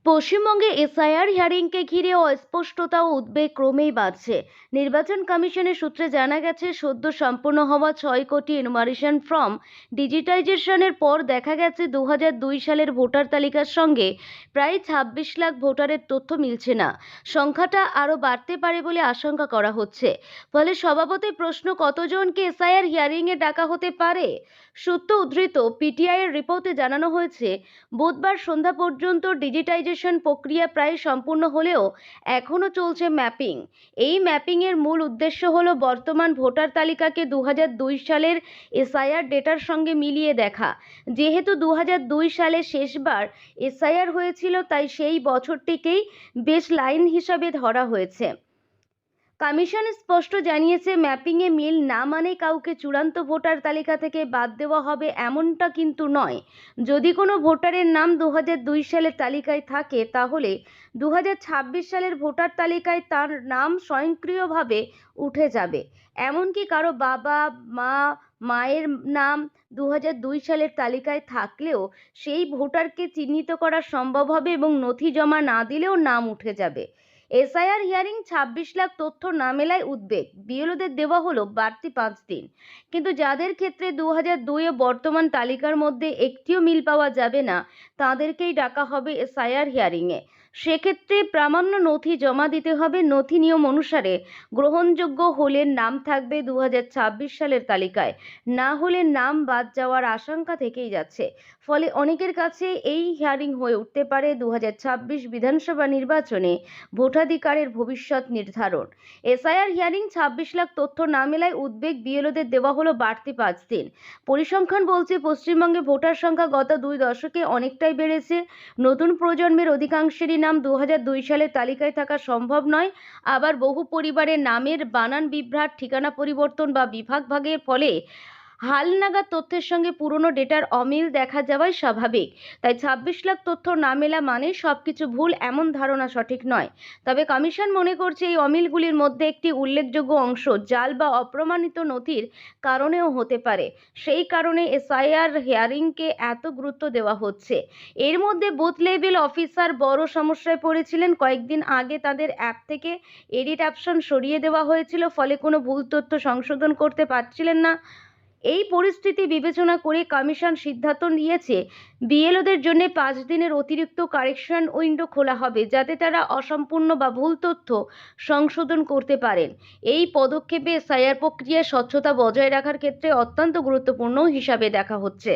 পশ্চিমবঙ্গে এসআইআর হিয়ারিংকে ঘিরে অস্পষ্টতা ও উদ্বেগ ক্রমেই বাড়ছে। নির্বাচন কমিশনের সূত্রে জানা গেছে, সদ্য সম্পন্ন হওয়া 6 কোটি এনুমারেশন ফর্ম ডিজিটাইজেশনের পর দেখা গেছে 2002 সালের ভোটার তালিকার সঙ্গে প্রায় 26 লাখ ভোটারের তথ্য মিলছে না। সংখ্যাটা আরও বাড়তে পারে বলে আশঙ্কা করা হচ্ছে। ফলে স্বভাবতই প্রশ্ন, কতজনকে এসআইআর হিয়ারিংয়ে ডাকা হতে পারে। সূত্র উদ্ধৃত পিটিআই এর রিপোর্টে জানানো হয়েছে, বুধবার সন্ধ্যা পর্যন্ত ডিজিটাইজেশন প্রক্রিয়া প্রায় সম্পূর্ণ হলেও এখনও চলছে ম্যাপিং। এই ম্যাপিংয়ের মূল উদ্দেশ্য হলো বর্তমান ভোটার তালিকাকে 2002 সালের এসআইআর ডেটার সঙ্গে মিলিয়ে দেখা। যেহেতু 2002 সালে শেষবার এসআইআর হয়েছিল, তাই সেই বছরটিকেই বেশ লাইন হিসাবে ধরা হয়েছে। কমিশন স্পষ্ট জানিয়েছে, ম্যাপিংয়ে মিল না মানে কাউকে চূড়ান্ত ভোটার তালিকা থেকে বাদ দেওয়া হবে এমনটা কিন্তু নয়। যদি কোনো ভোটারের নাম 2002 সালের তালিকায় থাকে, তাহলে 2026 সালের ভোটার তালিকায় তার নাম স্বয়ংক্রিয়ভাবে উঠে যাবে। এমনকি কারো বাবা মায়ের নাম 2002 সালের তালিকায় থাকলেও সেই ভোটারকে চিহ্নিত করা সম্ভব হবে এবং নথি জমা না দিলেও নাম উঠে যাবে। এসআইআর হিয়ারিং 26 লাখ তথ্য না মেলায় উদ্বেগ, বিএলওদের দেওয়া হলো বাড়তি 5 দিন। কিন্তু যাদের ক্ষেত্রে 2002 বর্তমান তালিকার মধ্যে একটিও মিল পাওয়া যাবে না, তাদেরকেই ডাকা হবে এসআইআর হিয়ারিংয়ে। সেক্ষেত্রে প্রামাণ্য নথি জমা দিতে হবে। নথি নিয়ম অনুসারে গ্রহণযোগ্য হলে নাম থাকবে 2026 সালের তালিকায়, না হলে নাম বাদ যাওয়ার আশঙ্কা থেকেই যাচ্ছে। ফলে অনেকের কাছে এই হিয়ারিং হয়ে উঠতে পারে 2026 বিধানসভা নির্বাচনে ভোটাধিকারের ভবিষ্যৎ নির্ধারণ। এসআইআর হিয়ারিং 26 লাখ তথ্য না মেলায় উদ্বেগ, বিএলওদের দেওয়া হলো বাড়তি 5 দিন। পরিসংখ্যান বলছে, পশ্চিমবঙ্গে ভোটার সংখ্যা গত 2 দশকে অনেকটাই বেড়েছে। নতুন প্রজন্মের অধিকাংশেরই নাম 2002 সালের তালিকায় থাকা সম্ভব নয়। আবার বহু পরিবারের নামের বানান বিভ্রাট, ঠিকানা পরিবর্তন বা বিভাগ ভাগের ফলে হালনাগাদ তথ্যের সঙ্গে পুরনো ডেটার অমিল দেখা যাওয়াই স্বাভাবিক। তাই 26 লাখ তথ্য না মেলা মানে সবকিছু ভুল, এমন ধারণা সঠিক নয়। তবে কমিশন মনে করছে, এই অমিলগুলির মধ্যে একটি উল্লেখযোগ্য অংশ জাল বা অপ্রমাণিত নথির কারণেও হতে পারে। সেই কারণে এসআইআর হিয়ারিংকে এত গুরুত্ব দেওয়া হচ্ছে। এর মধ্যে বুথ লেভেল অফিসার বড় সমস্যায় পড়েছিলেন। কয়েকদিন আগে তাদের অ্যাপ থেকে এডিট অপশন সরিয়ে দেওয়া হয়েছিল, ফলে কোনো ভুল তথ্য সংশোধন করতে পারছিলেন না। এই পরিস্থিতি বিবেচনা করে কমিশন সিদ্ধান্ত নিয়েছে, বিএলওদের জন্য 5 দিনের অতিরিক্ত কারেকশন উইন্ডো খোলা হবে, যাতে তারা অসম্পূর্ণ বা ভুল তথ্য সংশোধন করতে পারেন। এই পদক্ষেপে এসআইআর প্রক্রিয়ায় স্বচ্ছতা বজায় রাখার ক্ষেত্রে অত্যন্ত গুরুত্বপূর্ণ হিসাবে দেখা হচ্ছে।